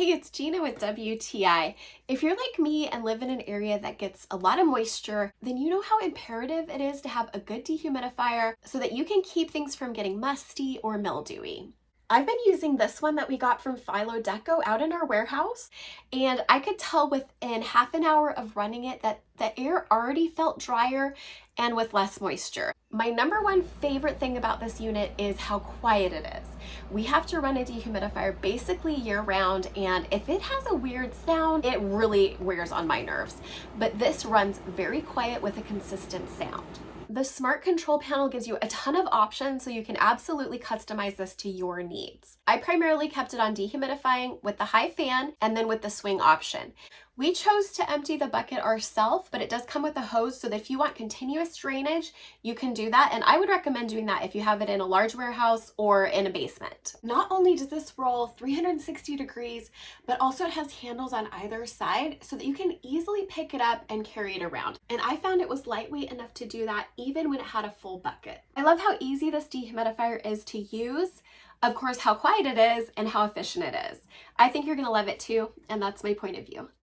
Hey, it's Gina with WTI. If you're like me and live in an area that gets a lot of moisture, then you know how imperative it is to have a good dehumidifier so that you can keep things from getting musty or mildewy. I've been using this one that we got from PHILODECO out in our warehouse, and I could tell within half an hour of running it that the air already felt drier and with less moisture. My number one favorite thing about this unit is how quiet it is. We have to run a dehumidifier basically year round, and if it has a weird sound, it really wears on my nerves. But this runs very quiet with a consistent sound. The smart control panel gives you a ton of options, so you can absolutely customize this to your needs. I primarily kept it on dehumidifying with the high fan and then with the swing option. We chose to empty the bucket ourselves, but it does come with a hose, so that if you want continuous drainage, you can do that. And I would recommend doing that if you have it in a large warehouse or in a basement. Not only does this roll 360 degrees, but also it has handles on either side so that you can easily pick it up and carry it around. And I found it was lightweight enough to do that even when it had a full bucket. I love how easy this dehumidifier is to use. Of course, how quiet it is and how efficient it is. I think you're gonna love it too, and that's my point of view.